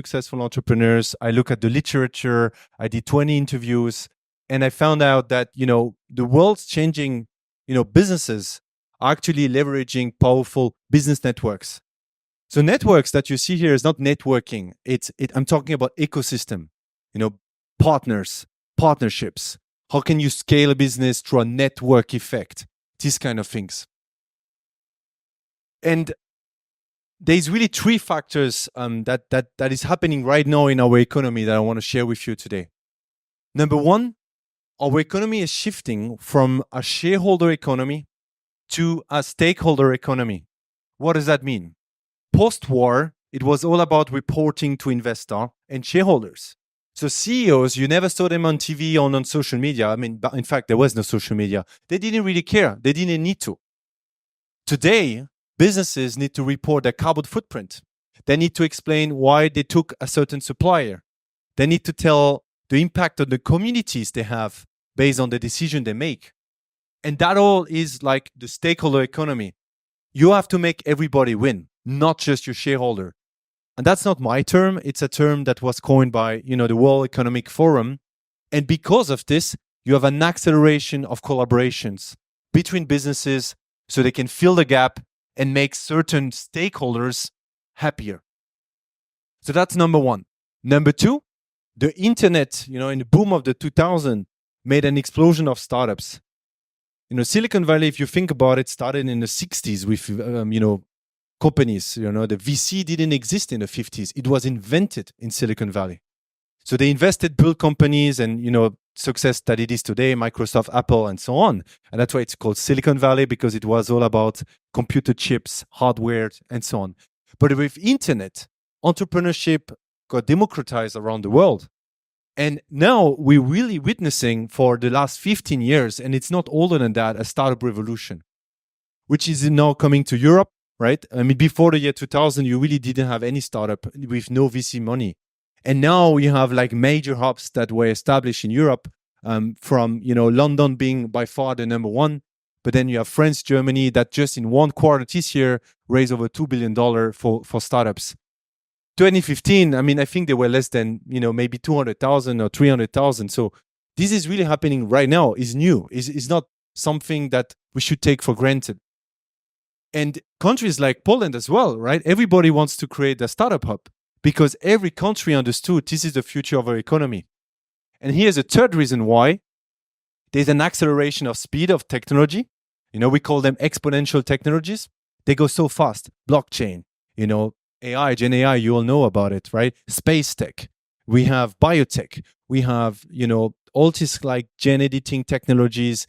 successful entrepreneurs. I look at the literature. I did 20 interviews, and I found out that, the world's changing, businesses are actually leveraging powerful business networks. So networks that you see here is not networking. I'm talking about ecosystem, partners, partnerships. How can you scale a business through a network effect? These kind of things. And there's really three factors that is happening right now in our economy that I want to share with you today. Number one, our economy is shifting from a shareholder economy to a stakeholder economy. What does that mean? Post-war, it was all about reporting to investor and shareholders. So CEOs, you never saw them on TV or on social media. In fact, there was no social media. They didn't really care. They didn't need to. Today, businesses need to report their carbon footprint. They need to explain why they took a certain supplier. They need to tell the impact on the communities they have based on the decision they make. And that all is like the stakeholder economy. You have to make everybody win, not just your shareholder. And that's not my term. It's a term that was coined by, the World Economic Forum. And because of this, you have an acceleration of collaborations between businesses so they can fill the gap and make certain stakeholders happier. So that's number one. Number two, the internet, in the boom of the 2000s, made an explosion of startups. Silicon Valley, if you think about it, started in the 60s with, companies. The VC didn't exist in the 50s. It was invented in Silicon Valley. So they invested, built companies, and, success that it is today, Microsoft, Apple, and so on. And that's why it's called Silicon Valley, because it was all about computer chips, hardware, and so on. But with internet, entrepreneurship got democratized around the world. And now we're really witnessing for the last 15 years, and it's not older than that, a startup revolution, which is now coming to Europe, right? Before the year 2000, you really didn't have any startup with no VC money. And now you have like major hubs that were established in Europe, from London being by far the number one. But then you have France, Germany, that just in one quarter this year raised over $2 billion for startups. 2015, I think they were less than, maybe 200,000 or 300,000. So this is really happening right now. Is new. Is not something that we should take for granted. And countries like Poland as well, right? Everybody wants to create a startup hub, because every country understood this is the future of our economy. And here's a third reason why. There's an acceleration of speed of technology. We call them exponential technologies. They go so fast. Blockchain, AI, Gen AI, you all know about it, right? Space tech. We have biotech. We have, all these like gene editing technologies,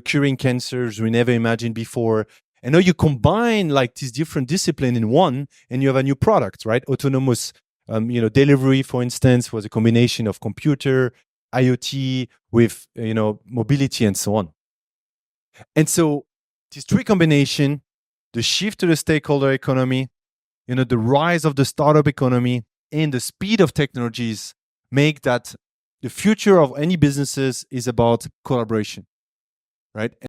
curing cancers we never imagined before. And now you combine like these different disciplines in one, and you have a new product, right? Autonomous, delivery, for instance, was a combination of computer, IoT with, mobility and so on. And so this three combination, the shift to the stakeholder economy, the rise of the startup economy, and the speed of technologies make that the future of any businesses is about collaboration, right?